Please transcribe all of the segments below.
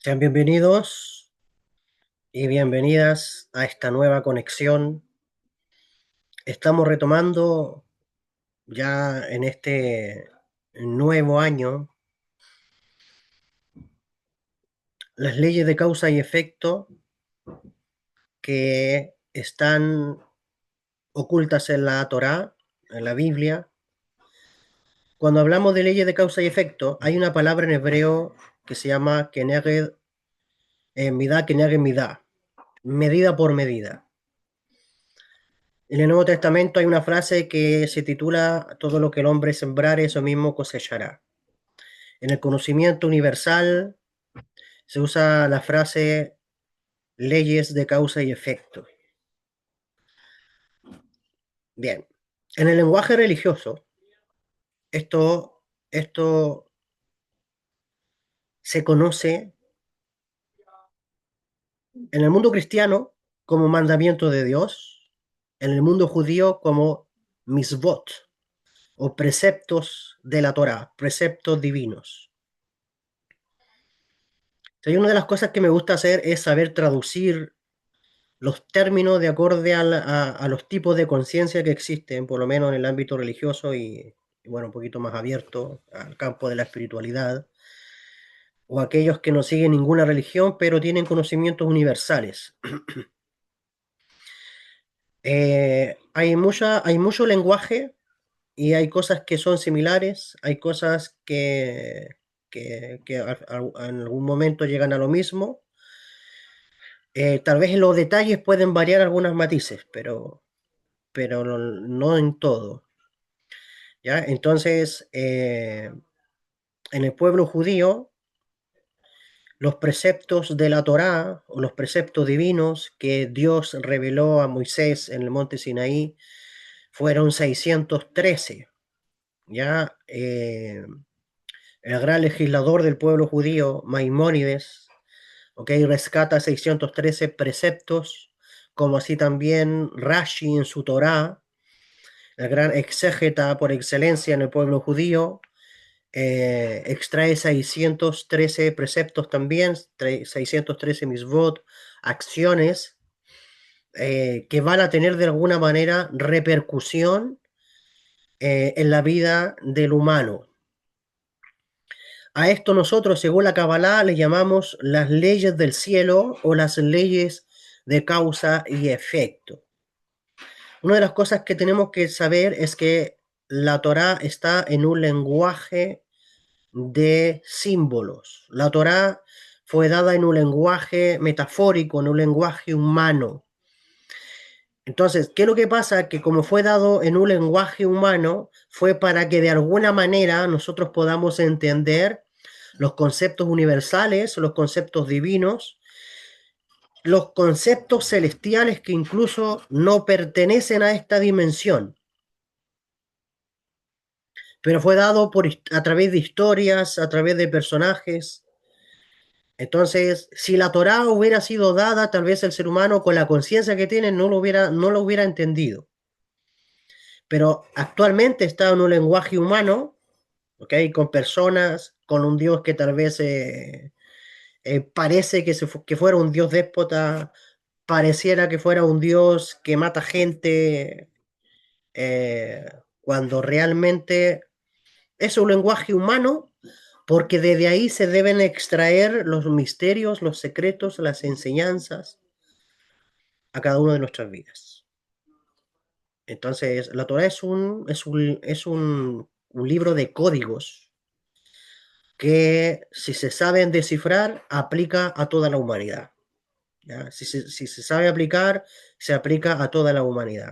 Sean bienvenidos y bienvenidas a esta nueva conexión. Estamos retomando ya en este nuevo año las leyes de causa y efecto que están ocultas en la Torá, en la Biblia. Cuando hablamos de leyes de causa y efecto, hay una palabra en hebreo que se llama keneged midá, keneged midá, medida por medida. En el Nuevo Testamento hay una frase que se titula todo lo que el hombre sembrare, eso mismo cosechará. En el conocimiento universal se usa la frase leyes de causa y efecto. Bien, en el lenguaje religioso, esto se conoce en el mundo cristiano como mandamiento de Dios, en el mundo judío como misvot o preceptos de la Torah, preceptos divinos. Entonces, una de las cosas que me gusta hacer es saber traducir los términos de acorde a los tipos de conciencia que existen, por lo menos en el ámbito religioso y, bueno, un poquito más abierto al campo de la espiritualidad, o aquellos que no siguen ninguna religión, pero tienen conocimientos universales. Hay mucho lenguaje y hay cosas que son similares, hay cosas que en algún momento llegan a lo mismo. Tal vez en los detalles pueden variar algunos matices, pero no en todo. ¿Ya? Entonces, en el pueblo judío, los preceptos de la Torá o los preceptos divinos que Dios reveló a Moisés en el monte Sinaí fueron 613. ¿Ya? El gran legislador del pueblo judío, Maimónides, ¿okay? Rescata 613 preceptos, como así también Rashi en su Torá, el gran exégeta por excelencia en el pueblo judío, extrae 613 preceptos también, 613 misbot, acciones que van a tener de alguna manera repercusión en la vida del humano. A esto nosotros, según la Kabbalah, le llamamos las leyes del cielo o las leyes de causa y efecto. Una de las cosas que tenemos que saber es que la Torá está en un lenguaje de símbolos. La Torá fue dada en un lenguaje metafórico, en un lenguaje humano. Entonces, ¿qué es lo que pasa? Que como fue dado en un lenguaje humano, fue para que de alguna manera nosotros podamos entender los conceptos universales, los conceptos divinos, los conceptos celestiales que incluso no pertenecen a esta dimensión, pero fue dado a través de historias, a través de personajes. Entonces, si la Torá hubiera sido dada, tal vez el ser humano con la conciencia que tiene no lo hubiera entendido. Pero actualmente está en un lenguaje humano, ¿ok? Con personas, con un Dios que tal vez parece que fuera un Dios déspota, pareciera que fuera un Dios que mata gente, eh, cuando realmente es un lenguaje humano, porque desde ahí se deben extraer los misterios, los secretos, las enseñanzas a cada una de nuestras vidas. Entonces, la Torah es un libro de códigos que, si se saben descifrar, aplica a toda la humanidad. ¿Ya? Si se sabe aplicar, se aplica a toda la humanidad.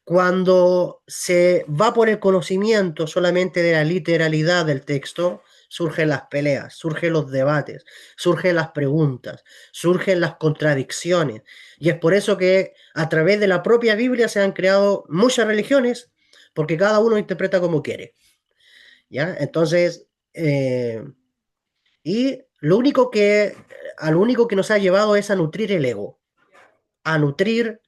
Cuando se va por el conocimiento solamente de la literalidad del texto, surgen las peleas, surgen los debates, surgen las preguntas, surgen las contradicciones. Y es por eso que a través de la propia Biblia se han creado muchas religiones, porque cada uno interpreta como quiere. ¿Ya? Entonces, y a lo único que nos ha llevado es a nutrir el ego, a nutrir,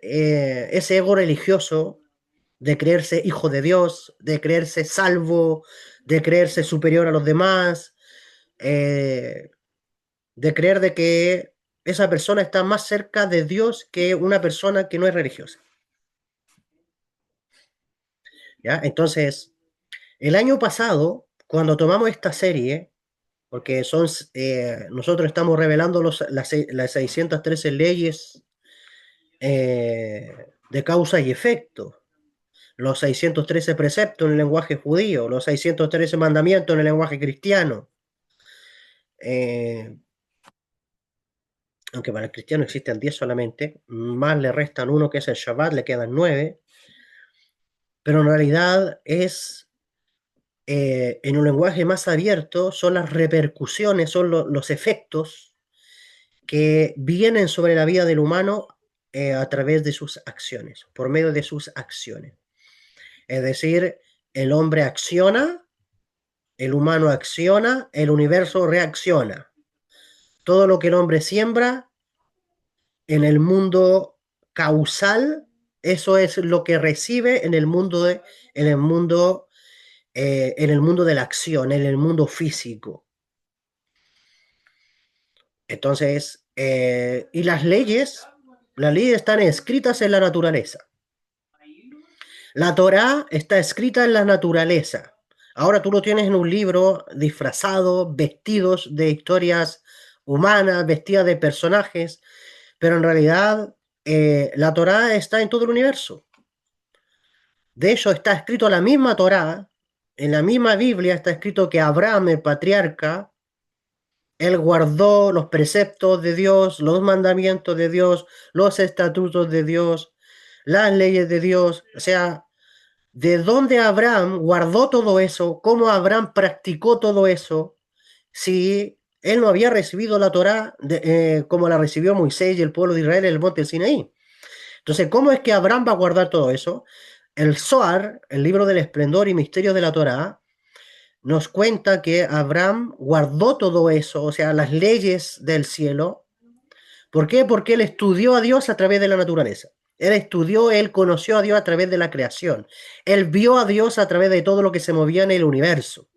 ese ego religioso de creerse hijo de Dios, de creerse salvo, de creerse superior a los demás, de creer de que esa persona está más cerca de Dios que una persona que no es religiosa. ¿Ya? Entonces, el año pasado, cuando tomamos esta serie, porque nosotros estamos revelando las 613 leyes de causa y efecto, los 613 preceptos en el lenguaje judío, los 613 mandamientos en el lenguaje cristiano. Aunque para el cristiano existen 10 solamente, más le restan uno que es el Shabbat, le quedan 9, pero en realidad en un lenguaje más abierto, son las repercusiones, son los efectos que vienen sobre la vida del humano a través de sus acciones, por medio de sus acciones. Es decir, el hombre acciona, el humano acciona, el universo reacciona. Todo lo que el hombre siembra en el mundo causal, eso es lo que recibe en el mundo en el mundo de la acción, en el mundo físico. Entonces, y las leyes están escritas en la naturaleza. La Torá está escrita en la naturaleza. Ahora tú lo tienes en un libro disfrazado, vestidos de historias humanas, vestidas de personajes, pero en realidad la Torá está en todo el universo. De hecho, está escrito la misma Torá, en la misma Biblia está escrito que Abraham, el patriarca, él guardó los preceptos de Dios, los mandamientos de Dios, los estatutos de Dios, las leyes de Dios. O sea, de dónde Abraham guardó todo eso, cómo Abraham practicó todo eso, si él no había recibido la Torá como la recibió Moisés y el pueblo de Israel en el monte Sinaí. Entonces, ¿cómo es que Abraham va a guardar todo eso? El Zohar, el libro del esplendor y misterios de la Torá, nos cuenta que Abraham guardó todo eso, o sea, las leyes del cielo. ¿Por qué? Porque él estudió a Dios a través de la naturaleza. Él conoció a Dios a través de la creación. Él vio a Dios a través de todo lo que se movía en el universo.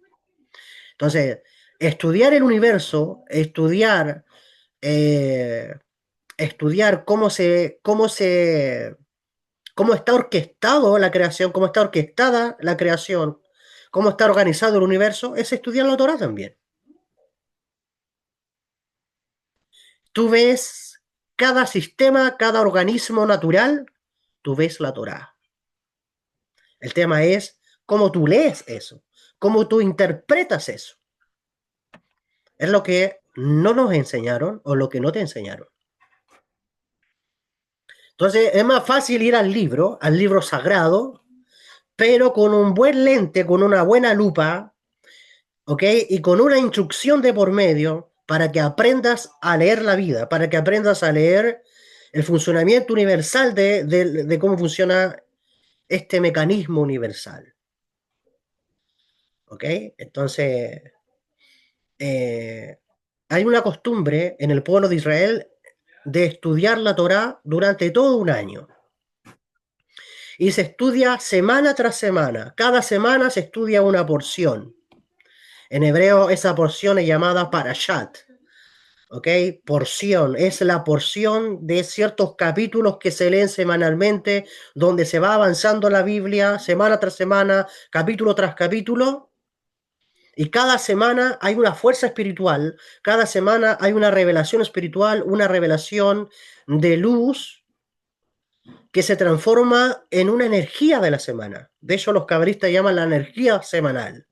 Entonces, estudiar el universo, eh, estudiar cómo está orquestado la creación, cómo está orquestada la creación, cómo está organizado el universo, es estudiar la Torah también. Tú ves cada sistema, cada organismo natural, tú ves la Torah. El tema es cómo tú lees eso, cómo tú interpretas eso. Es lo que no nos enseñaron o lo que no te enseñaron. Entonces es más fácil ir al libro sagrado, pero con un buen lente, con una buena lupa, ¿ok? Y con una instrucción de por medio para que aprendas a leer la vida, para que aprendas a leer el funcionamiento universal de cómo funciona este mecanismo universal. ¿Ok? Entonces, hay una costumbre en el pueblo de Israel de estudiar la Torá durante todo un año. Y se estudia semana tras semana. Cada semana se estudia una porción. En hebreo esa porción es llamada parashat. ¿Ok? Porción. Es la porción de ciertos capítulos que se leen semanalmente, donde se va avanzando la Biblia semana tras semana, capítulo tras capítulo. Y cada semana hay una fuerza espiritual, cada semana hay una revelación espiritual, una revelación de luz que se transforma en una energía de la semana. De hecho, los cabalistas llaman la energía semanal.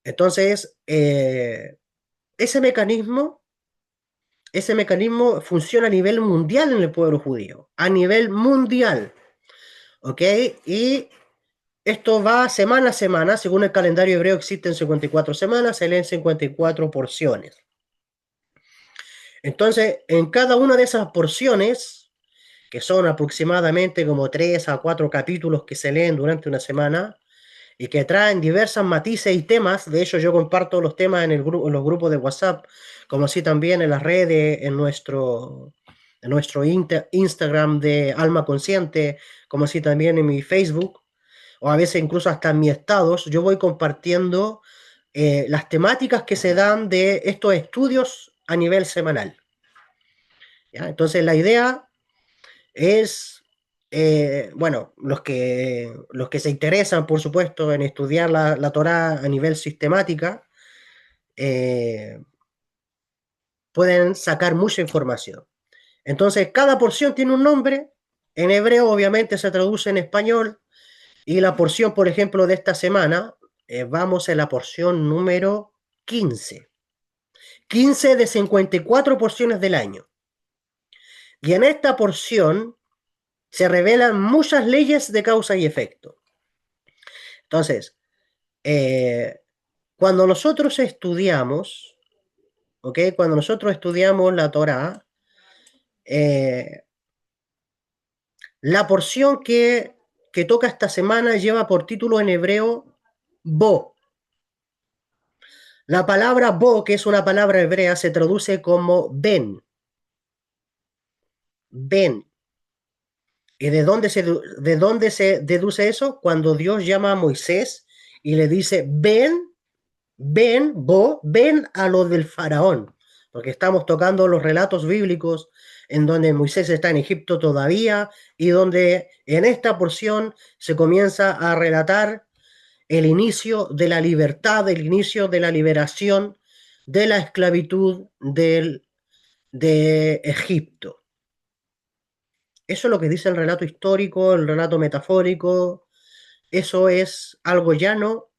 Entonces, ese mecanismo funciona a nivel mundial en el pueblo judío, a nivel mundial. ¿Ok? Y esto va semana a semana, según el calendario hebreo existen 54 semanas, se leen 54 porciones. Entonces, en cada una de esas porciones, que son aproximadamente como 3 a 4 capítulos que se leen durante una semana y que traen diversas matices y temas, de hecho yo comparto los temas en los grupos de WhatsApp, como así también en las redes, en nuestro Instagram de Alma Consciente, como así también en mi Facebook, o a veces incluso hasta en mis estados, yo voy compartiendo las temáticas que se dan de estos estudios a nivel semanal. ¿Ya? Entonces la idea es, bueno, los que se interesan, por supuesto, en estudiar la Torá a nivel sistemática, eh, pueden sacar mucha información. Entonces, cada porción tiene un nombre. En hebreo, obviamente, se traduce en español. Y la porción, por ejemplo, de esta semana, vamos en la porción número 15. 15 de 54 porciones del año. Y en esta porción se revelan muchas leyes de causa y efecto. Entonces, eh, cuando nosotros estudiamos, ¿ok? Cuando nosotros estudiamos la Torá, eh, la porción que toca esta semana lleva por título en hebreo Bo. La palabra Bo, que es una palabra hebrea, se traduce como Ben. Ben. ¿Y de dónde se deduce eso? Cuando Dios llama a Moisés y le dice, ven, ven, Bo, ven a lo del faraón. Porque estamos tocando los relatos bíblicos en donde Moisés está en Egipto todavía y donde en esta porción se comienza a relatar el inicio de la libertad, el inicio de la liberación de la esclavitud de Egipto. Eso es lo que dice el relato histórico, el relato metafórico. Eso es algo llano,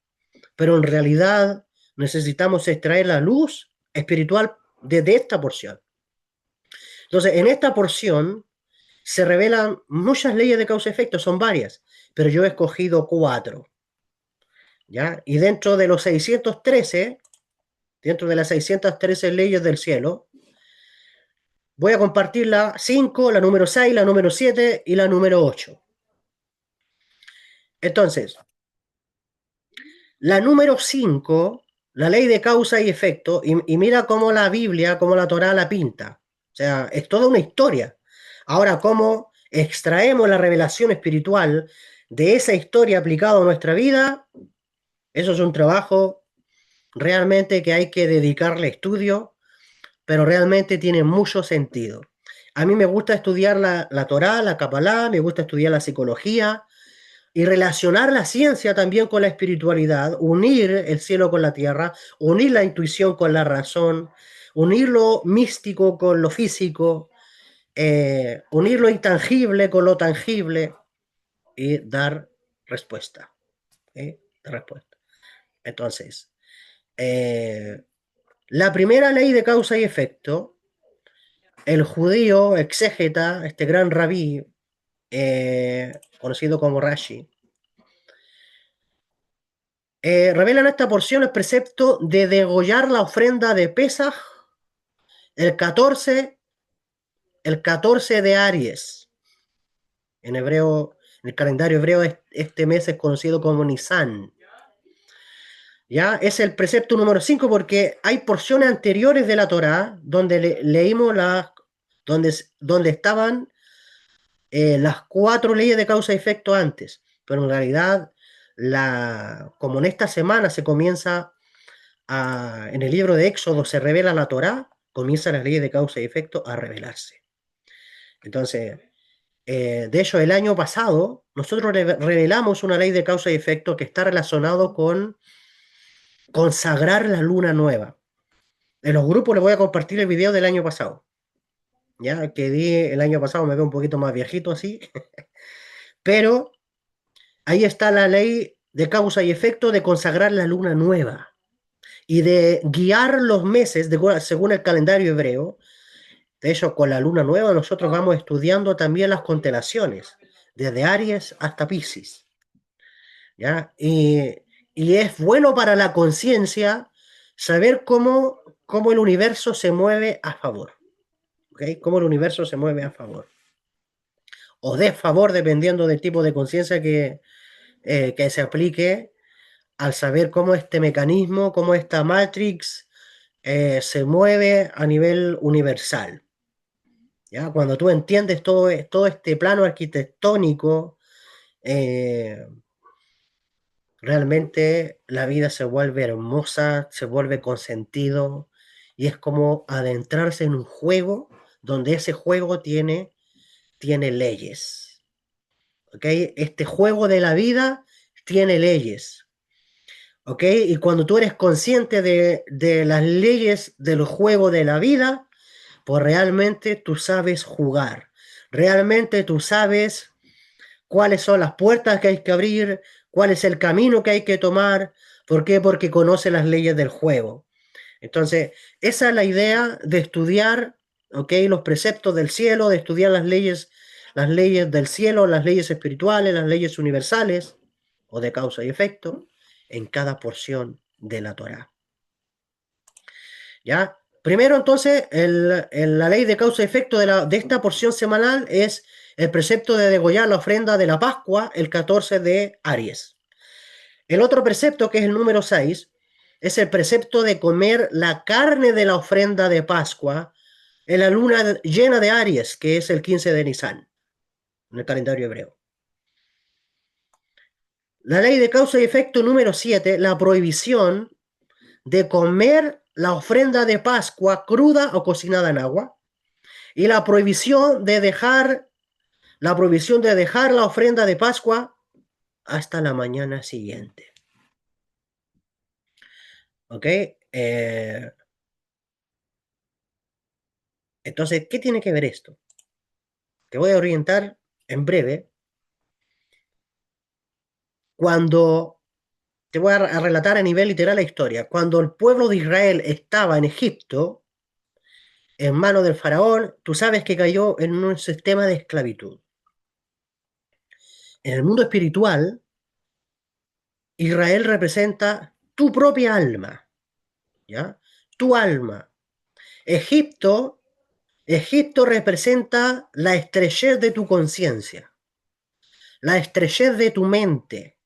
pero en realidad necesitamos extraer la luz espiritual de esta porción. Entonces, en esta porción se revelan muchas leyes de causa-efecto, son varias, pero yo he escogido 4. ¿Ya? Y dentro de las 613 leyes del cielo, voy a compartir la 5, la número 6, la número 7 y la número 8. Entonces, la número 5, la ley de causa y efecto, y mira cómo la Biblia, cómo la Torá la pinta. O sea, es toda una historia. Ahora, cómo extraemos la revelación espiritual de esa historia aplicada a nuestra vida, eso es un trabajo realmente que hay que dedicarle estudio, pero realmente tiene mucho sentido. A mí me gusta estudiar la Torá, la Kabbalah, me gusta estudiar la psicología, y relacionar la ciencia también con la espiritualidad, unir el cielo con la tierra, unir la intuición con la razón, unir lo místico con lo físico, unir lo intangible con lo tangible y dar respuesta. Respuesta. Entonces, eh, la primera ley de causa y efecto, el judío exégeta, este gran rabí, conocido como Rashi, revela en esta porción el precepto de degollar la ofrenda de Pesaj el 14, el 14 de Aries. En hebreo, en el calendario hebreo, este mes es conocido como Nisan. ¿Ya? Es el precepto número 5 porque hay porciones anteriores de la Torá donde leímos donde estaban las 4 leyes de causa y efecto antes. Pero en realidad, como en esta semana se comienza en el libro de Éxodo se revela la Torá, comienza las leyes de causa y efecto a revelarse. Entonces, de hecho, el año pasado nosotros revelamos una ley de causa y efecto que está relacionado con consagrar la luna nueva. En los grupos les voy a compartir el video del año pasado. Ya que di el año pasado, me veo un poquito más viejito así, pero ahí está la ley de causa y efecto de consagrar la luna nueva y de guiar los meses según el calendario hebreo. De hecho, con la luna nueva nosotros vamos estudiando también las constelaciones, desde Aries hasta Piscis. ¿Ya? Y es bueno para la conciencia saber cómo el universo se mueve a favor. ¿Okay? Cómo el universo se mueve a favor. O desfavor, dependiendo del tipo de conciencia que se aplique, al saber cómo este mecanismo, cómo esta matrix se mueve a nivel universal. ¿Ya? Cuando tú entiendes todo este plano arquitectónico, eh, realmente la vida se vuelve hermosa, se vuelve con sentido y es como adentrarse en un juego donde ese juego tiene leyes. ¿Ok? Este juego de la vida tiene leyes. ¿Ok? Y cuando tú eres consciente de las leyes del juego de la vida, pues realmente tú sabes jugar. Realmente tú sabes cuáles son las puertas que hay que abrir, cuál es el camino que hay que tomar. ¿Por qué? Porque conoce las leyes del juego. Entonces, esa es la idea de estudiar, ¿ok? Los preceptos del cielo, de estudiar las leyes del cielo, las leyes espirituales, las leyes universales o de causa y efecto en cada porción de la Torá. ¿Ya? Primero, entonces, la ley de causa y efecto de esta porción semanal es el precepto de degollar la ofrenda de la Pascua el 14 de Aries. El otro precepto, que es el número 6, es el precepto de comer la carne de la ofrenda de Pascua en la luna llena de Aries, que es el 15 de Nisan, en el calendario hebreo. La ley de causa y efecto número 7, la prohibición de comer la ofrenda de Pascua cruda o cocinada en agua. Y la prohibición de dejar la ofrenda de Pascua hasta la mañana siguiente. ¿Ok? Entonces, ¿qué tiene que ver esto? Te voy a orientar en breve. Cuando te voy a relatar a nivel literal la historia. Cuando el pueblo de Israel estaba en Egipto, en manos del faraón, tú sabes que cayó en un sistema de esclavitud. En el mundo espiritual, Israel representa tu propia alma, ¿ya? Tu alma. Egipto, Egipto representa la estrechez de tu conciencia, la estrechez de tu mente,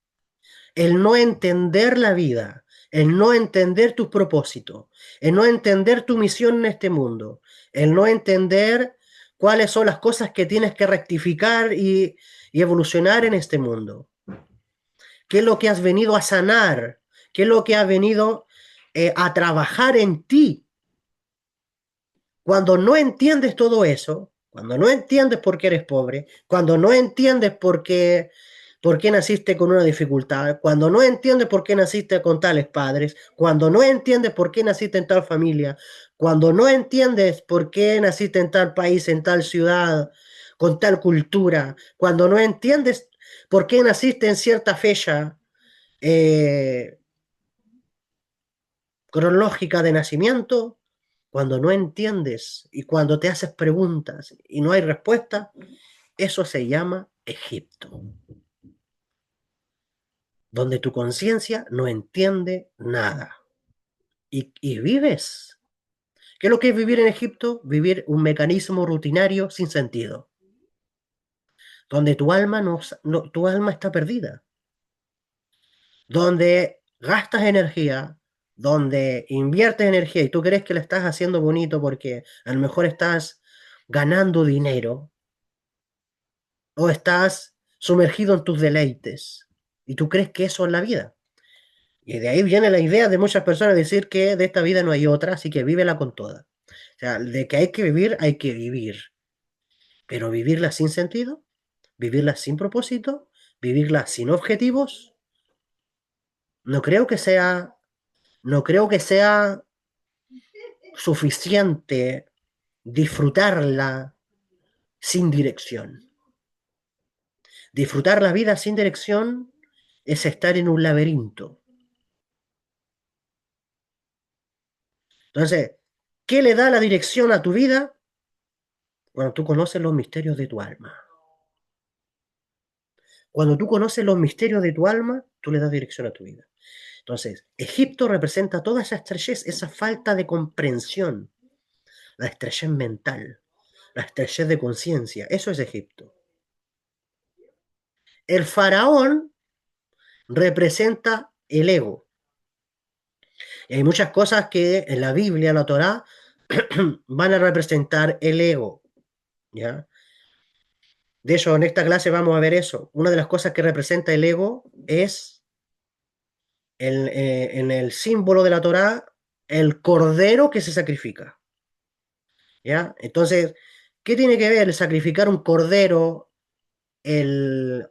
el no entender la vida, el no entender tus propósitos, el no entender tu misión en este mundo, el no entender cuáles son las cosas que tienes que rectificar y evolucionar en este mundo. ¿Qué es lo que has venido a sanar? ¿Qué es lo que has venido a trabajar en ti? Cuando no entiendes todo eso, cuando no entiendes por qué eres pobre, cuando no entiendes por qué naciste con una dificultad, cuando no entiendes por qué naciste con tales padres, cuando no entiendes por qué naciste en tal familia, cuando no entiendes por qué naciste en tal país, en tal ciudad, con tal cultura, cuando no entiendes por qué naciste en cierta fecha eh, cronológica de nacimiento, cuando no entiendes y cuando te haces preguntas y no hay respuesta, eso se llama Egipto, donde tu conciencia no entiende nada y vives. ¿Qué es lo que es vivir en Egipto? Vivir un mecanismo rutinario sin sentido, donde tu alma está perdida, donde gastas energía, donde inviertes energía y tú crees que la estás haciendo bonito porque a lo mejor estás ganando dinero o estás sumergido en tus deleites y tú crees que eso es la vida. Y de ahí viene la idea de muchas personas decir que de esta vida no hay otra, así que vívela con toda. O sea, de que hay que vivir, pero vivirla sin sentido, vivirla sin propósito, vivirla sin objetivos, no creo que sea, no creo que sea suficiente disfrutarla sin dirección. Disfrutar la vida sin dirección es estar en un laberinto. Entonces, ¿qué le da la dirección a tu vida? Cuando tú conoces los misterios de tu alma. Cuando tú conoces los misterios de tu alma, tú le das dirección a tu vida. Entonces, Egipto representa toda esa estrechez, esa falta de comprensión, la estrechez mental, la estrechez de conciencia. Eso es Egipto. El faraón representa el ego. Y hay muchas cosas que en la Biblia, en la Torá, van a representar el ego. ¿Ya? De hecho, en esta clase vamos a ver eso. Una de las cosas que representa el ego es en el símbolo de la Torá el cordero que se sacrifica. ¿Ya? Entonces, ¿qué tiene que ver el sacrificar un cordero el,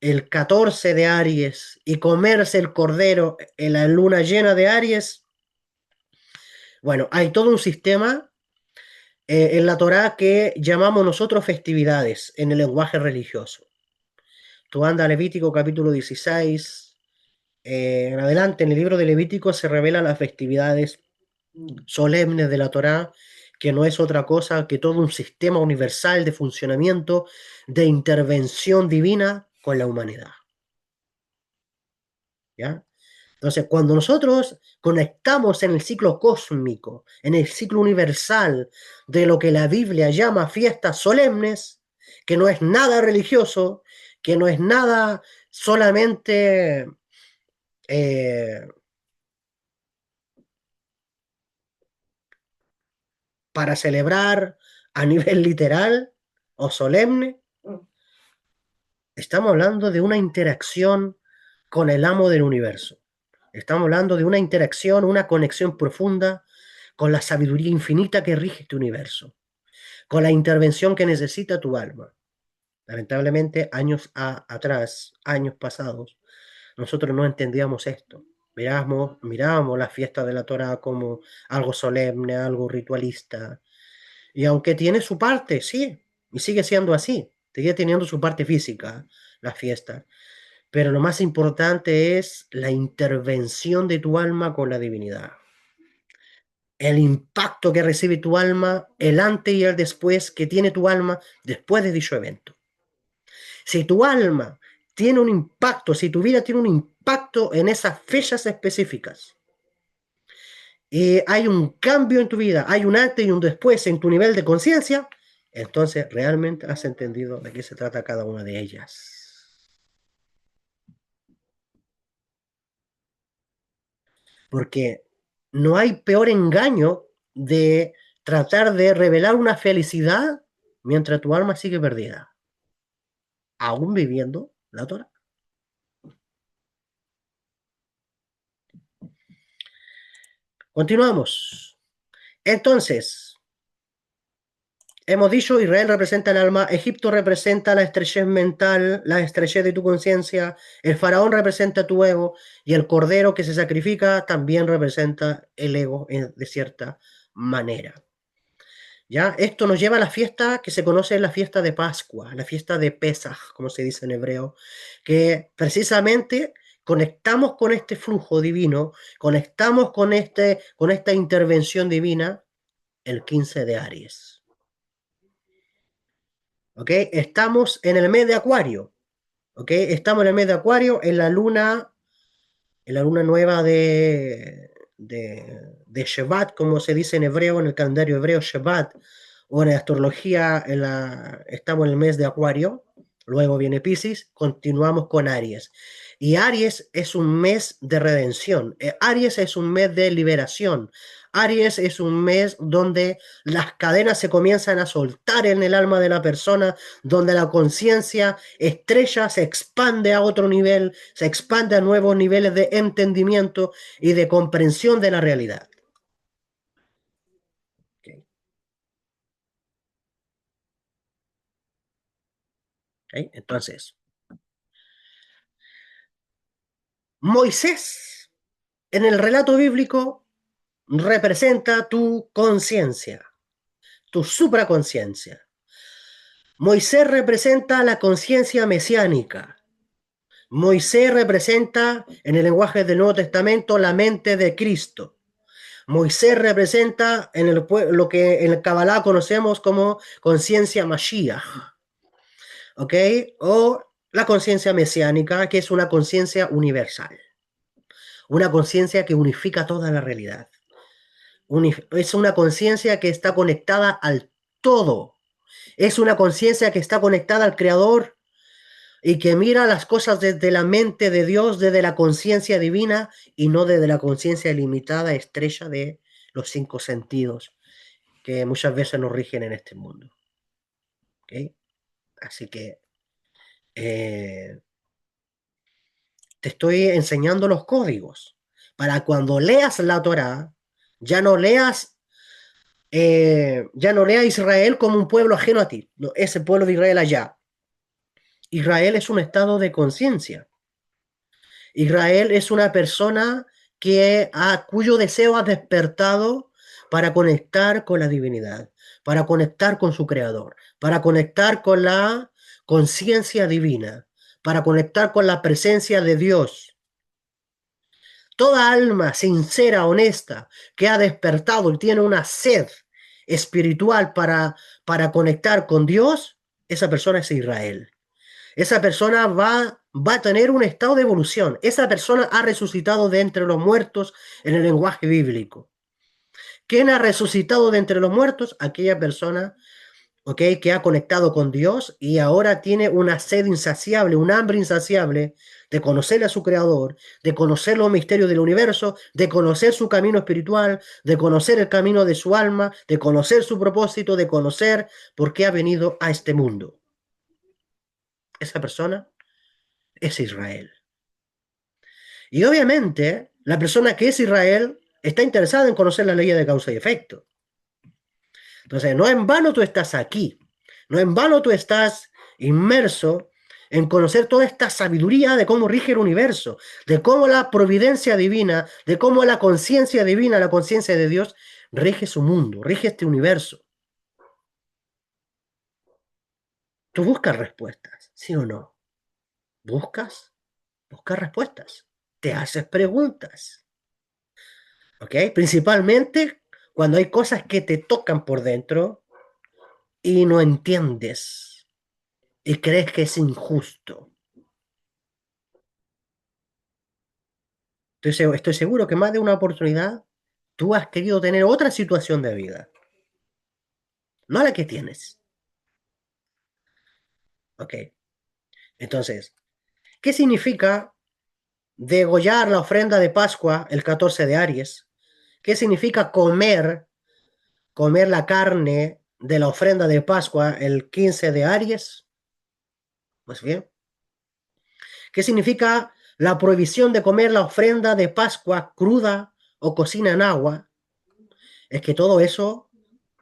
el 14 de Aries y comerse el cordero en la luna llena de Aries? Bueno, hay todo un sistema en la Torá que llamamos nosotros festividades en el lenguaje religioso. Tú andas a Levítico capítulo 16, en adelante en el libro de Levítico se revelan las festividades solemnes de la Torá, que no es otra cosa que todo un sistema universal de funcionamiento, de intervención divina con la humanidad. ¿Ya? Entonces, cuando nosotros conectamos en el ciclo cósmico, en el ciclo universal de lo que la Biblia llama fiestas solemnes, que no es nada religioso, que no es nada solamente eh, para celebrar a nivel literal o solemne, estamos hablando de una interacción con el amo del universo. Estamos hablando de una interacción, una conexión profunda con la sabiduría infinita que rige este universo, con la intervención que necesita tu alma. Lamentablemente, atrás, años pasados, nosotros no entendíamos esto. Mirábamos la fiesta de la Torah como algo solemne, algo ritualista. Y aunque tiene su parte, sí, y sigue siendo así, sigue teniendo su parte física, la fiesta. Pero lo más importante es la intervención de tu alma con la divinidad. El impacto que recibe tu alma, el antes y el después que tiene tu alma después de dicho evento. Si tu alma tiene un impacto, si tu vida tiene un impacto en esas fechas específicas, y hay un cambio en tu vida, hay un antes y un después en tu nivel de conciencia, entonces realmente has entendido de qué se trata cada una de ellas. Porque no hay peor engaño de tratar de revelar una felicidad mientras tu alma sigue perdida, aún viviendo la Torah. Continuamos. Entonces, hemos dicho, Israel representa el alma, Egipto representa la estrechez mental, la estrechez de tu conciencia, el faraón representa tu ego y el cordero que se sacrifica también representa el ego de cierta manera. ¿Ya? Esto nos lleva a la fiesta que se conoce la fiesta de Pascua, la fiesta de Pesaj, como se dice en hebreo, que precisamente conectamos con este flujo divino, conectamos con esta intervención divina el 15 de Aries. ¿Ok? Estamos en el mes de Acuario. ¿Ok? Estamos en el mes de Acuario, en la luna nueva de Shevat, como se dice en hebreo, en el calendario hebreo, Shevat, o en la astrología, estamos en el mes de Acuario, luego viene Piscis, continuamos con Aries. Y Aries es un mes de redención, Aries es un mes de liberación, Aries es un mes donde las cadenas se comienzan a soltar en el alma de la persona, donde la conciencia estrella se expande a otro nivel, se expande a nuevos niveles de entendimiento y de comprensión de la realidad. ¿Okay? ¿Okay? Entonces, Moisés en el relato bíblico representa tu conciencia, tu supraconciencia. Moisés representa la conciencia mesiánica. Moisés representa, en el lenguaje del Nuevo Testamento, la mente de Cristo. Moisés representa lo que en el Kabbalah conocemos como conciencia Mashiach, ¿ok? O la conciencia mesiánica, que es una conciencia universal, una conciencia que unifica toda la realidad. Es una conciencia que está conectada al todo. Es una conciencia que está conectada al Creador y que mira las cosas desde la mente de Dios, desde la conciencia divina y no desde la conciencia limitada, estrecha de los cinco sentidos que muchas veces nos rigen en este mundo. ¿Okay? Así que eh, Te estoy enseñando los códigos. Para cuando leas la Torá, ya no leas, ya no leas a Israel como un pueblo ajeno a ti. No, es el pueblo de Israel allá. Israel es un estado de conciencia. Israel es una persona cuyo deseo ha despertado para conectar con la divinidad, para conectar con su creador, para conectar con la conciencia divina, para conectar con la presencia de Dios. Toda alma sincera, honesta, que ha despertado y tiene una sed espiritual para conectar con Dios, esa persona es Israel. Esa persona va a tener un estado de evolución. Esa persona ha resucitado de entre los muertos en el lenguaje bíblico. ¿Quién ha resucitado de entre los muertos? Aquella persona, ¿ok?, que ha conectado con Dios y ahora tiene una sed insaciable, un hambre insaciable de conocer a su creador, de conocer los misterios del universo, de conocer su camino espiritual, de conocer el camino de su alma, de conocer su propósito, de conocer por qué ha venido a este mundo. Esa persona es Israel. Y obviamente, la persona que es Israel está interesada en conocer la ley de causa y efecto. Entonces, no en vano tú estás aquí, no en vano tú estás inmerso en conocer toda esta sabiduría de cómo rige el universo, de cómo la providencia divina, de cómo la conciencia divina, la conciencia de Dios, rige su mundo, rige este universo. Tú buscas respuestas, ¿sí o no? Buscas respuestas, te haces preguntas. ¿Ok? Principalmente cuando hay cosas que te tocan por dentro y no entiendes y crees que es injusto. Estoy seguro que más de una oportunidad tú has querido tener otra situación de vida, no la que tienes. ¿Ok? Entonces, ¿qué significa degollar la ofrenda de Pascua el 14 de Aries? ¿Qué significa comer la carne de la ofrenda de Pascua el 15 de Aries? Pues bien, ¿qué significa la prohibición de comer la ofrenda de Pascua cruda o cocina en agua? Es que todo eso,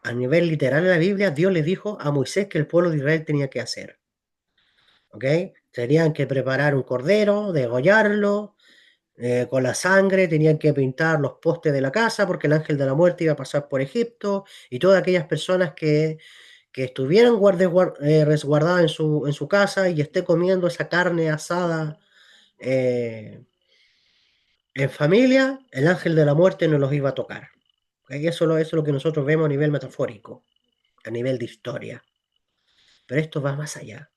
a nivel literal en la Biblia, Dios le dijo a Moisés que el pueblo de Israel tenía que hacer. ¿Ok? Tenían que preparar un cordero, degollarlo, con la sangre, tenían que pintar los postes de la casa porque el ángel de la muerte iba a pasar por Egipto y todas aquellas personas que estuvieran resguardadas en su casa y esté comiendo esa carne asada eh, en familia, el ángel de la muerte no los iba a tocar. Eso es lo que nosotros vemos a nivel metafórico, a nivel de historia. Pero esto va más allá.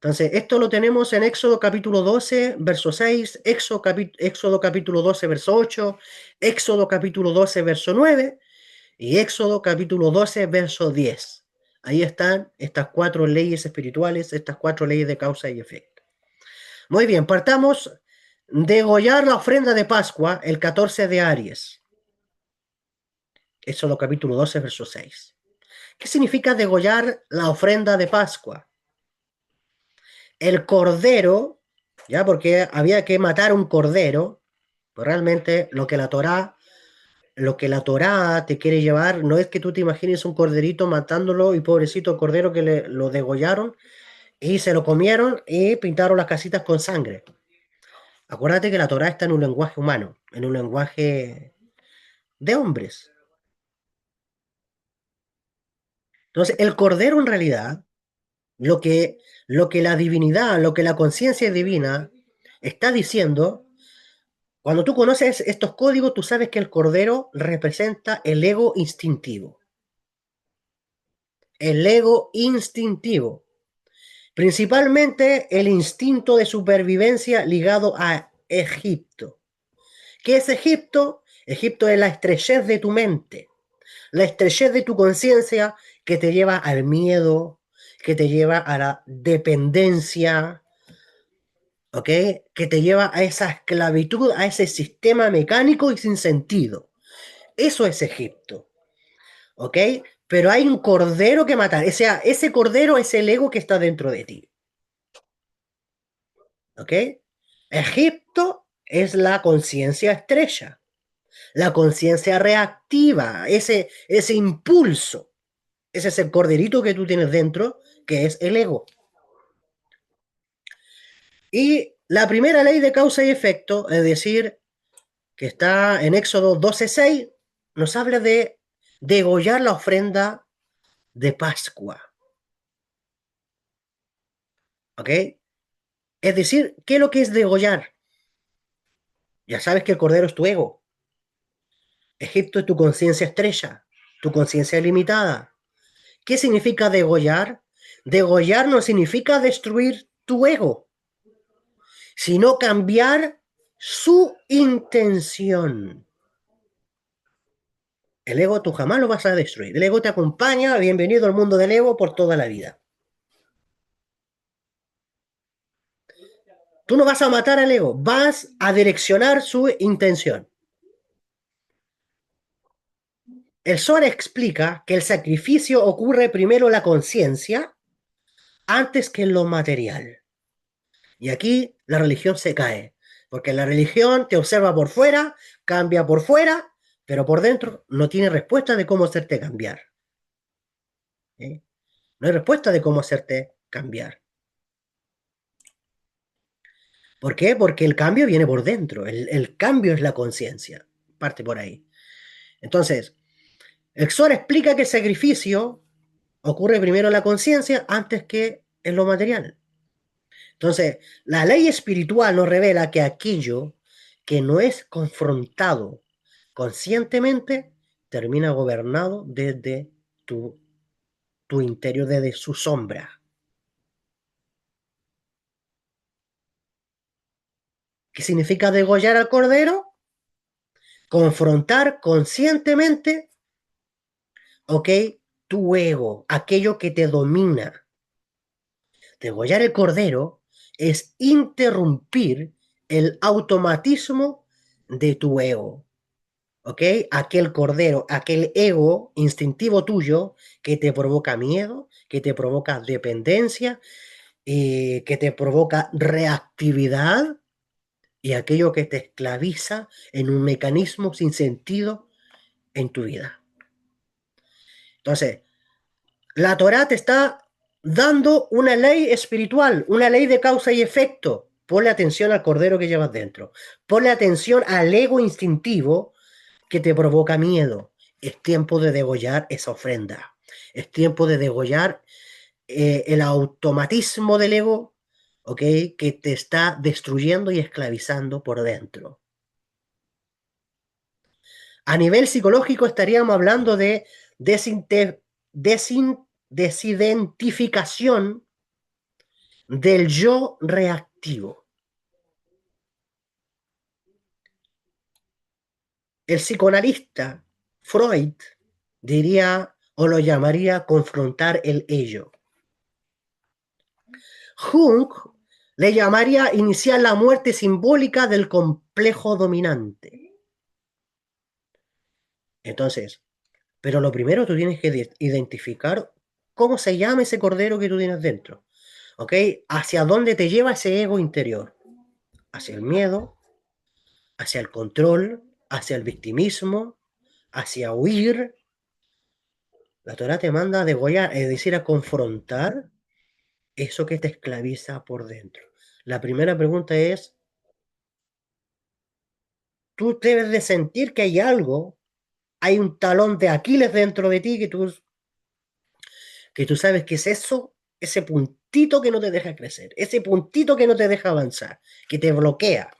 Entonces, esto lo tenemos en Éxodo capítulo 12, verso 6, Éxodo capítulo 12, verso 8, Éxodo capítulo 12, verso 9 y Éxodo capítulo 12, verso 10. Ahí están estas cuatro leyes espirituales, estas cuatro leyes de causa y efecto. Muy bien, partamos. Degollar la ofrenda de Pascua el 14 de Aries. Éxodo capítulo 12, verso 6. ¿Qué significa degollar la ofrenda de Pascua? El cordero, ya porque había que matar un cordero, pues realmente lo que la Torá te quiere llevar no es que tú te imagines un corderito matándolo y pobrecito cordero que lo degollaron y se lo comieron y pintaron las casitas con sangre. Acuérdate que la Torá está en un lenguaje humano, en un lenguaje de hombres. Entonces, el cordero en realidad, lo que, lo que la divinidad, lo que la conciencia divina está diciendo, cuando tú conoces estos códigos, tú sabes que el cordero representa el ego instintivo. El ego instintivo. Principalmente el instinto de supervivencia ligado a Egipto. ¿Qué es Egipto? Egipto es la estrechez de tu mente, la estrechez de tu conciencia que te lleva al miedo, que te lleva a la dependencia, ¿ok? Que te lleva a esa esclavitud, a ese sistema mecánico y sin sentido. Eso es Egipto, ¿ok? Pero hay un cordero que matar. O sea, ese cordero es el ego que está dentro de ti. ¿Ok? Egipto es la conciencia estrella, la conciencia reactiva, ese impulso. Ese es el corderito que tú tienes dentro, que es el ego. Y la primera ley de causa y efecto, es decir, que está en Éxodo 12:6, nos habla de degollar la ofrenda de Pascua. ¿Ok? Es decir, ¿qué es lo que es degollar? Ya sabes que el cordero es tu ego. Egipto es tu conciencia estrella, tu conciencia limitada. ¿Qué significa degollar? Degollar no significa destruir tu ego, sino cambiar su intención. El ego tú jamás lo vas a destruir. El ego te acompaña, bienvenido al mundo del ego por toda la vida. Tú no vas a matar al ego, vas a direccionar su intención. El Zohar explica que el sacrificio ocurre primero en la conciencia antes que en lo material. Y aquí la religión se cae, porque la religión te observa por fuera, cambia por fuera, pero por dentro no tiene respuesta de cómo hacerte cambiar. ¿Eh? No hay respuesta de cómo hacerte cambiar. ¿Por qué? Porque el cambio viene por dentro, el cambio es la conciencia, parte por ahí. Entonces, el Zohar explica que el sacrificio ocurre primero en la conciencia antes que en lo material. Entonces, la ley espiritual nos revela que aquello que no es confrontado conscientemente termina gobernado desde tu interior, desde su sombra. ¿Qué significa degollar al cordero? Confrontar conscientemente, ¿ok? Tu ego, aquello que te domina. Degollar el cordero es interrumpir el automatismo de tu ego. ¿Ok? Aquel cordero, aquel ego instintivo tuyo que te provoca miedo, que te provoca dependencia, que te provoca reactividad y aquello que te esclaviza en un mecanismo sin sentido en tu vida. Entonces, la Torá te está dando una ley espiritual, una ley de causa y efecto. Ponle atención al cordero que llevas dentro. Ponle atención al ego instintivo que te provoca miedo. Es tiempo de degollar esa ofrenda. Es tiempo de degollar el automatismo del ego, ¿ok? Que te está destruyendo y esclavizando por dentro. A nivel psicológico estaríamos hablando de desidentificación del yo reactivo. El psicoanalista Freud diría o lo llamaría confrontar el ello. Jung le llamaría iniciar la muerte simbólica del complejo dominante. Entonces, pero lo primero tú tienes que identificar cómo se llama ese cordero que tú tienes dentro. ¿Ok? ¿Hacia dónde te lleva ese ego interior? ¿Hacia el miedo? ¿Hacia el control? ¿Hacia el victimismo? ¿Hacia huir? La Torah te manda a degollar, es decir, a confrontar eso que te esclaviza por dentro. La primera pregunta es, tú debes de sentir que hay un talón de Aquiles dentro de ti que tú sabes que es eso, ese puntito que no te deja crecer, ese puntito que no te deja avanzar, que te bloquea.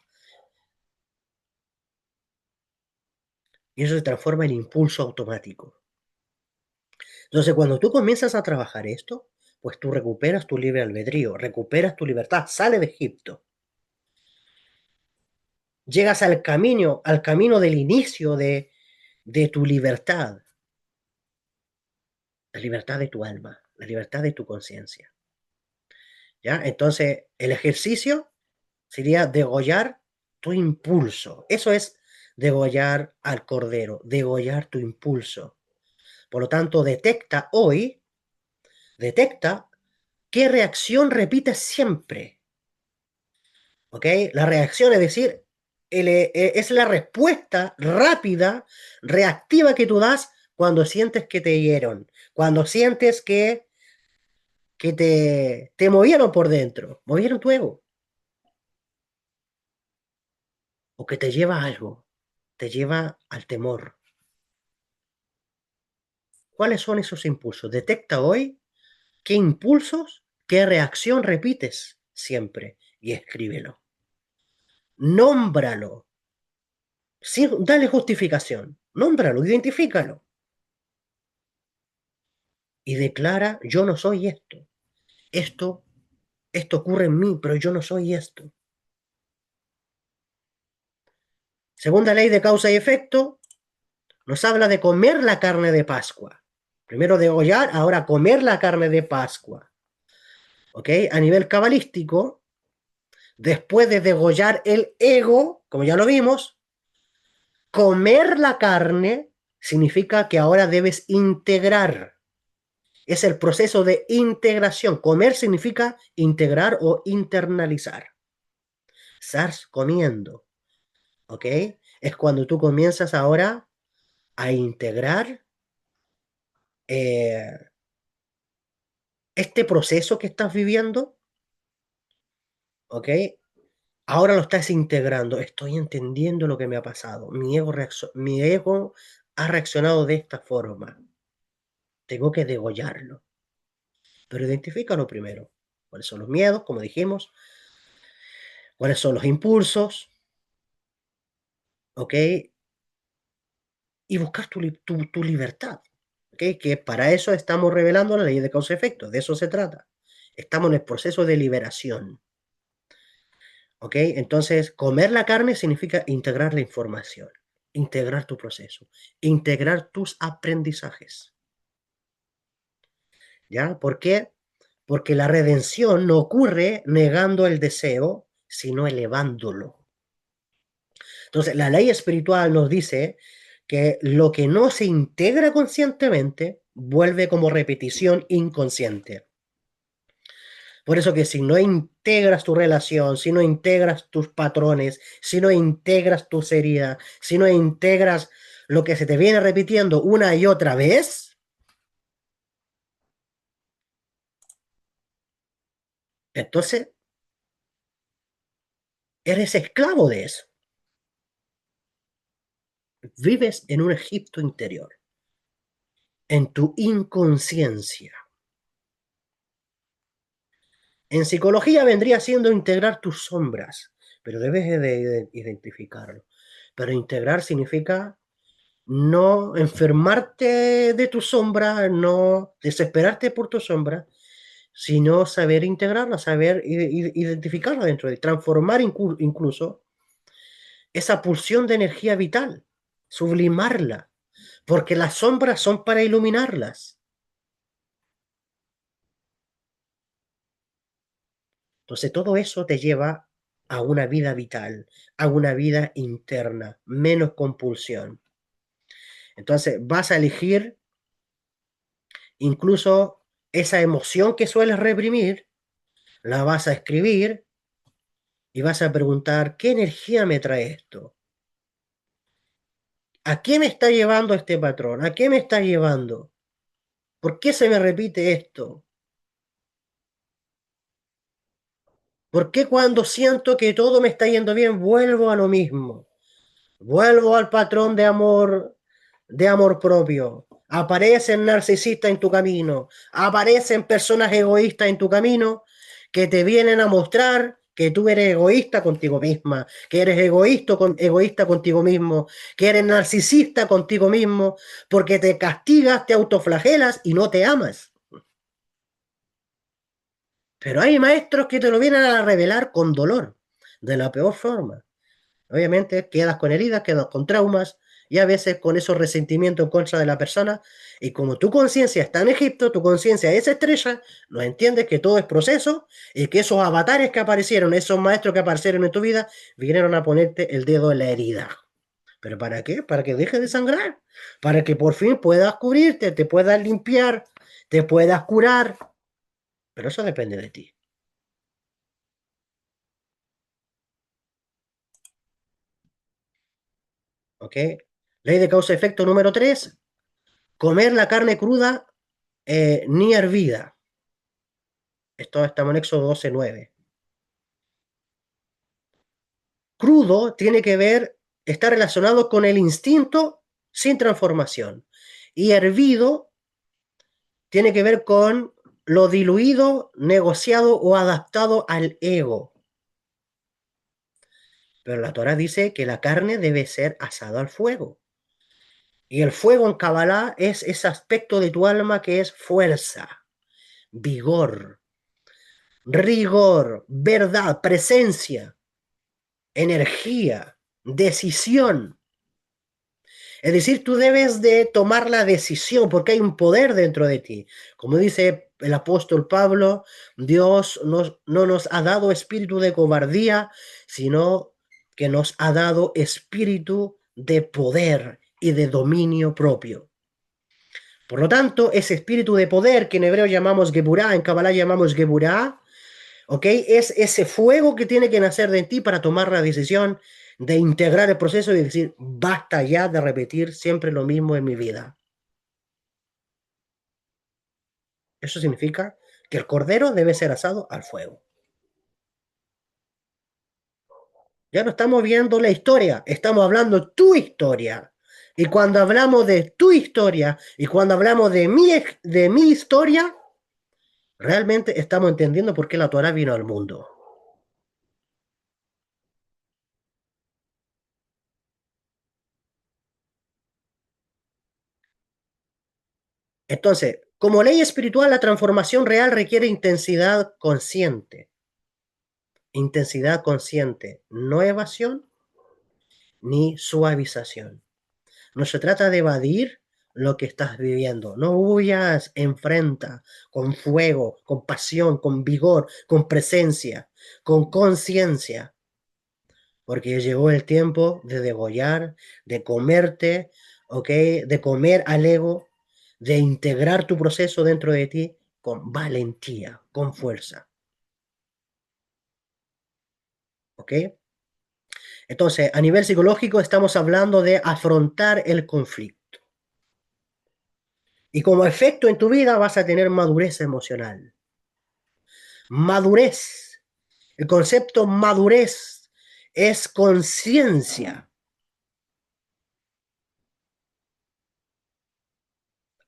Y eso se transforma en impulso automático. Entonces, cuando tú comienzas a trabajar esto, pues tú recuperas tu libre albedrío, recuperas tu libertad, sales de Egipto, llegas al camino del inicio de tu libertad, la libertad de tu alma, la libertad de tu conciencia. ¿Ya? Entonces, el ejercicio sería degollar tu impulso. Eso es degollar al cordero, degollar tu impulso. Por lo tanto, detecta qué reacción repites siempre. ¿Ok? La reacción, es decir, es la respuesta rápida, reactiva que tú das cuando sientes que te hirieron, cuando sientes que te movieron por dentro, movieron tu ego, o que te lleva a algo, te lleva al temor. ¿Cuáles son esos impulsos? Detecta hoy qué impulsos, qué reacción repites siempre y escríbelo. Nómbralo, sin, dale justificación, nómbralo, identifícalo y declara: yo no soy esto. Esto, esto ocurre en mí, pero yo no soy esto. Segunda ley de causa y efecto nos habla de comer la carne de Pascua. Primero degollar, ahora comer la carne de Pascua. ¿Ok? A nivel cabalístico, después de degollar el ego, como ya lo vimos, comer la carne significa que ahora debes integrar. Es el proceso de integración. Comer significa integrar o internalizar. Estás comiendo, ¿ok? Es cuando tú comienzas ahora a integrar eh, este proceso que estás viviendo, ¿ok? Ahora lo estás integrando. Estoy entendiendo lo que me ha pasado. Mi ego ha reaccionado de esta forma. Tengo que degollarlo. Pero identifícalo primero. ¿Cuáles son los miedos, como dijimos? ¿Cuáles son los impulsos? ¿Ok? Y buscar tu libertad. ¿Ok? Que para eso estamos revelando la ley de causa-efecto. De eso se trata. Estamos en el proceso de liberación. ¿Ok? Entonces, comer la carne significa integrar la información, integrar tu proceso, integrar tus aprendizajes. ¿Ya? ¿Por qué? Porque la redención no ocurre negando el deseo, sino elevándolo. Entonces, la ley espiritual nos dice que lo que no se integra conscientemente vuelve como repetición inconsciente. Por eso que si no integras tu relación, si no integras tus patrones, si no integras tus heridas, si no integras lo que se te viene repitiendo una y otra vez, entonces eres esclavo de eso. Vives en un Egipto interior, en tu inconsciencia. En psicología vendría siendo integrar tus sombras, pero debes de identificarlo. Pero integrar significa no enfermarte de tu sombra, no desesperarte por tu sombra, sino saber integrarla, saber identificarla dentro de, transformar incluso esa pulsión de energía vital, sublimarla, porque las sombras son para iluminarlas. Entonces todo eso te lleva a una vida vital, a una vida interna, menos compulsión. Entonces vas a elegir incluso esa emoción que sueles reprimir, la vas a escribir y vas a preguntar: ¿qué energía me trae esto? ¿A qué me está llevando este patrón? ¿A qué me está llevando? ¿Por qué se me repite esto? ¿Por qué cuando siento que todo me está yendo bien vuelvo a lo mismo? Vuelvo al patrón de amor propio. Aparecen narcisistas en tu camino, aparecen personas egoístas en tu camino que te vienen a mostrar que tú eres egoísta contigo misma, que eres egoísta contigo mismo, que eres narcisista contigo mismo, porque te castigas, te autoflagelas y no te amas. Pero hay maestros que te lo vienen a revelar con dolor, de la peor forma. Obviamente quedas con heridas, quedas con traumas y a veces con esos resentimientos en contra de la persona. Y como tu conciencia está en Egipto, tu conciencia es estrella, no entiendes que todo es proceso y que esos avatares que aparecieron, esos maestros que aparecieron en tu vida, vinieron a ponerte el dedo en la herida. ¿Pero para qué? Para que dejes de sangrar, para que por fin puedas cubrirte, te puedas limpiar, te puedas curar. Pero eso depende de ti. ¿Ok? Ley de causa-efecto número 3, comer la carne cruda ni hervida. Esto estamos en Éxodo 12:9. Crudo tiene que ver, está relacionado con el instinto sin transformación. Y hervido tiene que ver con lo diluido, negociado o adaptado al ego. Pero la Torah dice que la carne debe ser asada al fuego. Y el fuego en Kabbalah es ese aspecto de tu alma que es fuerza, vigor, rigor, verdad, presencia, energía, decisión. Es decir, tú debes de tomar la decisión porque hay un poder dentro de ti. Como dice el apóstol Pablo, Dios no nos ha dado espíritu de cobardía, sino que nos ha dado espíritu de poder y de dominio propio. Por lo tanto, ese espíritu de poder que en hebreo llamamos Geburah, en Kabbalah llamamos Geburah, ¿ok? Es ese fuego que tiene que nacer de ti para tomar la decisión de integrar el proceso y decir, basta ya de repetir siempre lo mismo en mi vida. Eso significa que el cordero debe ser asado al fuego. Ya no estamos viendo la historia, estamos hablando tu historia. Y cuando hablamos de tu historia y cuando hablamos de mi historia, realmente estamos entendiendo por qué la Torah vino al mundo. Entonces, como ley espiritual, la transformación real requiere intensidad consciente. Intensidad consciente, no evasión ni suavización. No se trata de evadir lo que estás viviendo. No huyas, enfrenta con fuego, con pasión, con vigor, con presencia, con conciencia. Porque llegó el tiempo de degollar, de comerte, ¿ok? De comer al ego, de integrar tu proceso dentro de ti con valentía, con fuerza, ¿ok? Entonces, a nivel psicológico estamos hablando de afrontar el conflicto. Y como efecto en tu vida vas a tener madurez emocional. Madurez. El concepto madurez es conciencia.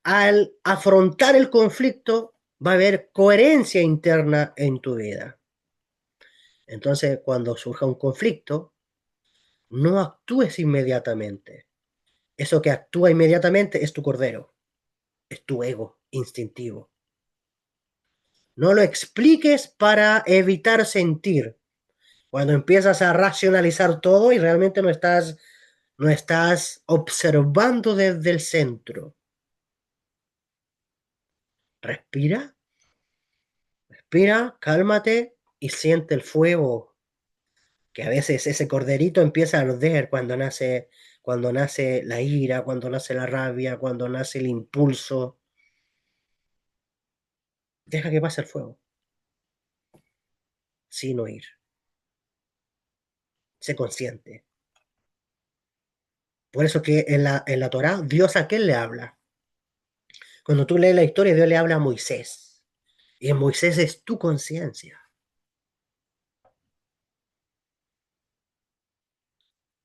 Al afrontar el conflicto va a haber coherencia interna en tu vida. Entonces, cuando surja un conflicto, no actúes inmediatamente. Eso que actúa inmediatamente es tu cordero, es tu ego instintivo. No lo expliques para evitar sentir. Cuando empiezas a racionalizar todo y realmente no estás observando desde el centro. Respira, respira, cálmate y siente el fuego, que a veces ese corderito empieza a arder cuando nace la ira, cuando nace la rabia, cuando nace el impulso. Deja que pase el fuego, sin oír. Sé consciente. Por eso que en la Torá, Dios a quién le habla. Cuando tú lees la historia, Dios le habla a Moisés. Y en Moisés es tu conciencia.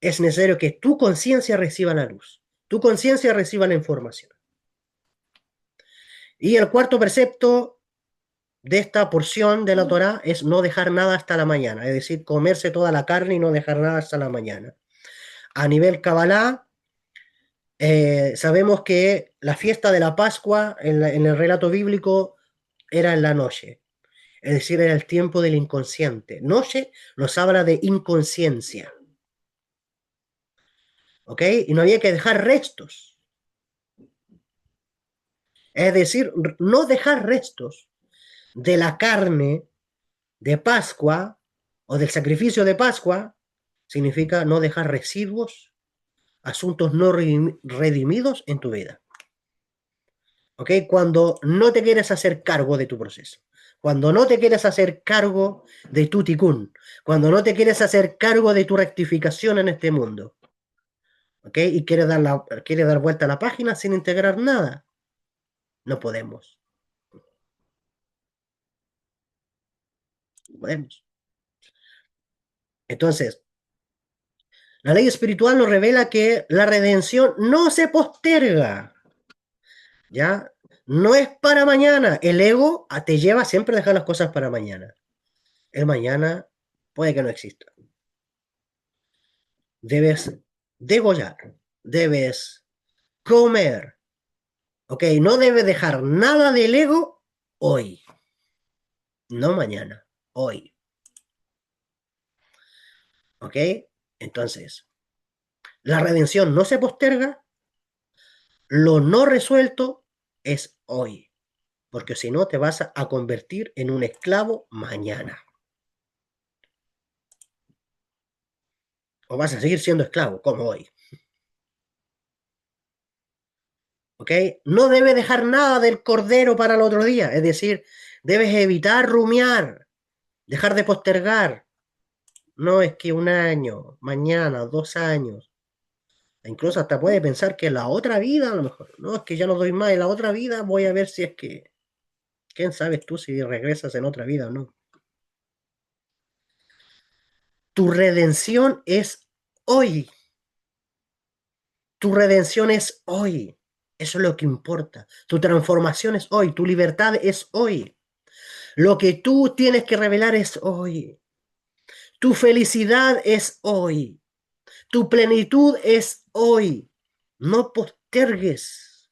Es necesario que tu conciencia reciba la luz. Tu conciencia reciba la información. Y el cuarto precepto de esta porción de la Torá es no dejar nada hasta la mañana. Es decir, comerse toda la carne y no dejar nada hasta la mañana. A nivel Kabbalah, sabemos que la fiesta de la Pascua en el relato bíblico era en la noche. Es decir, era el tiempo del inconsciente. Noche nos habla de inconsciencia. ¿Ok? Y no había que dejar restos. Es decir, no dejar restos de la carne de Pascua o del sacrificio de Pascua significa no dejar residuos, asuntos no redimidos en tu vida. ¿Ok? Cuando no te quieres hacer cargo de tu proceso. Cuando no te quieres hacer cargo de tu tikkun. Cuando no te quieres hacer cargo de tu rectificación en este mundo. ¿ok? Y quiere dar vuelta a la página sin integrar nada. No podemos. No podemos. Entonces, la ley espiritual nos revela que la redención no se posterga, ¿ya? No es para mañana. El ego te lleva siempre a dejar las cosas para mañana. El mañana puede que no exista. Debes degollar, debes comer, ¿ok? No debes dejar nada del ego hoy, no mañana, hoy, ¿ok? Entonces, la redención no se posterga, lo no resuelto es hoy, porque si no te vas a convertir en un esclavo mañana, o vas a seguir siendo esclavo como hoy, ¿ok? No debes dejar nada del cordero para el otro día, es decir, debes evitar rumiar, dejar de postergar. No es que un año, mañana, 2 años. Incluso hasta puede pensar que la otra vida, a lo mejor, no, es que ya no doy más, en la otra vida voy a ver si es que, ¿quién sabes tú si regresas en otra vida o no? Tu redención es hoy, tu redención es hoy. Eso es lo que importa. Tu transformación es hoy, tu libertad es hoy. Lo que tú tienes que revelar es hoy. Tu felicidad es hoy. Tu plenitud es hoy. No postergues.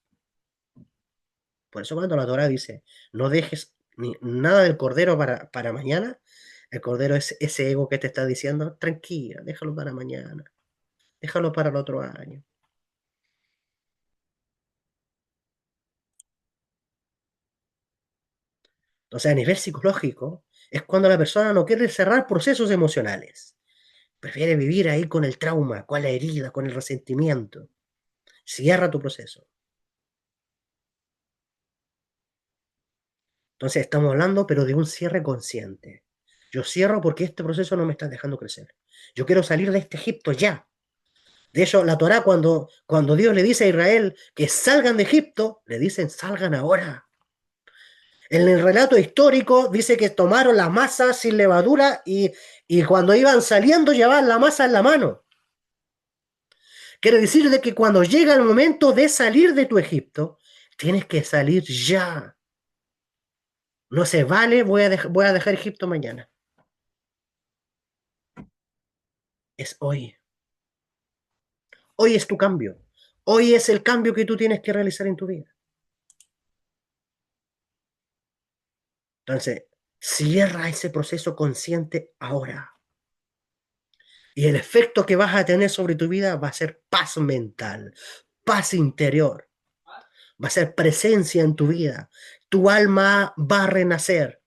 Por eso cuando la Torah dice, no dejes nada del cordero para mañana, el cordero es ese ego que te está diciendo, tranquila, déjalo para mañana, déjalo para el otro año. Entonces, a nivel psicológico, es cuando la persona no quiere cerrar procesos emocionales. Prefiere vivir ahí con el trauma, con la herida, con el resentimiento. Cierra tu proceso. Entonces, estamos hablando, pero de un cierre consciente. Yo cierro porque este proceso no me está dejando crecer. Yo quiero salir de este Egipto ya. De hecho, la Torá, cuando Dios le dice a Israel que salgan de Egipto, le dicen salgan ahora. En el relato histórico dice que tomaron la masa sin levadura y cuando iban saliendo llevaban la masa en la mano. Quiere decir de que cuando llega el momento de salir de tu Egipto, tienes que salir ya. No se vale, voy a dejar Egipto mañana. Es hoy. Hoy es tu cambio. Hoy es el cambio que tú tienes que realizar en tu vida. Entonces, cierra ese proceso consciente ahora. Y el efecto que vas a tener sobre tu vida va a ser paz mental, paz interior, va a ser presencia en tu vida. Tu alma va a renacer.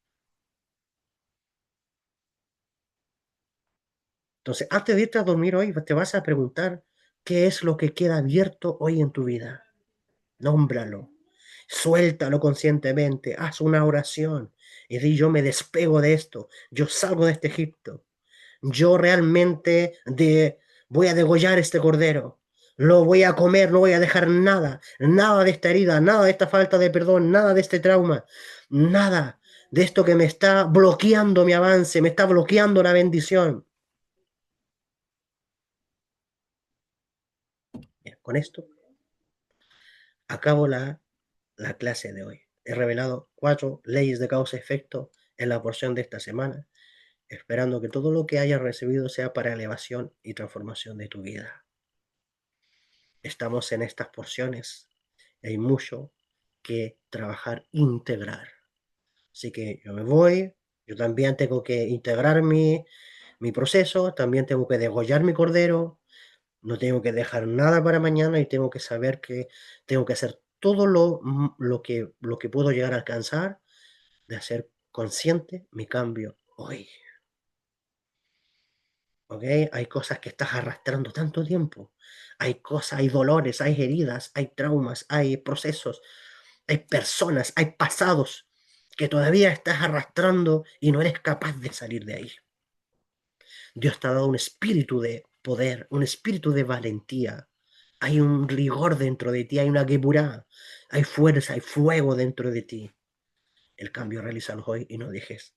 Entonces, antes de irte a dormir hoy, te vas a preguntar qué es lo que queda abierto hoy en tu vida. Nómbralo, suéltalo conscientemente, haz una oración y di yo me despego de esto, yo salgo de este Egipto. Yo realmente voy a degollar este cordero, lo voy a comer, no voy a dejar nada, nada de esta herida, nada de esta falta de perdón, nada de este trauma, nada de esto que me está bloqueando mi avance, me está bloqueando la bendición. Bien, con esto acabo la clase de hoy. He revelado 4 leyes de causa-efecto en la porción de esta semana, esperando que todo lo que hayas recibido sea para elevación y transformación de tu vida. Estamos en estas porciones. Hay mucho que trabajar, integrar. Así que yo me voy, yo también tengo que integrar mi proceso, también tengo que degollar mi cordero, no tengo que dejar nada para mañana y tengo que saber que tengo que hacer todo lo que puedo llegar a alcanzar, de hacer consciente mi cambio hoy. ¿Ok? Hay cosas que estás arrastrando tanto tiempo. Hay cosas, hay dolores, hay heridas, hay traumas, hay procesos, hay personas, hay pasados que todavía estás arrastrando y no eres capaz de salir de ahí. Dios te ha dado un espíritu de poder, un espíritu de valentía. Hay un rigor dentro de ti, hay una gepurá, hay fuerza, hay fuego dentro de ti. El cambio realízalo hoy y no dejes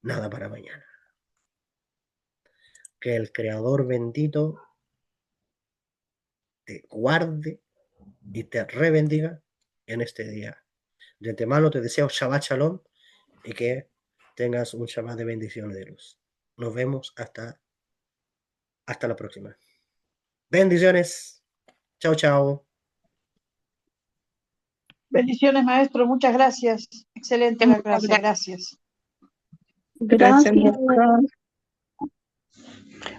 nada para mañana. Que el Creador bendito te guarde y te rebendiga en este día. De antemano te deseo Shabbat Shalom y que tengas un Shabbat de bendición y de luz. Nos vemos hasta la próxima. Bendiciones. Chao, chao. Bendiciones, maestro. Muchas gracias. Excelente la clase. Gracias. Gracias.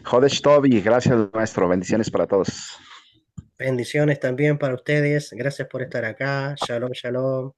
Jodesh Tobi, gracias maestro, bendiciones para todos. Bendiciones también para ustedes. Gracias por estar acá. Shalom, shalom.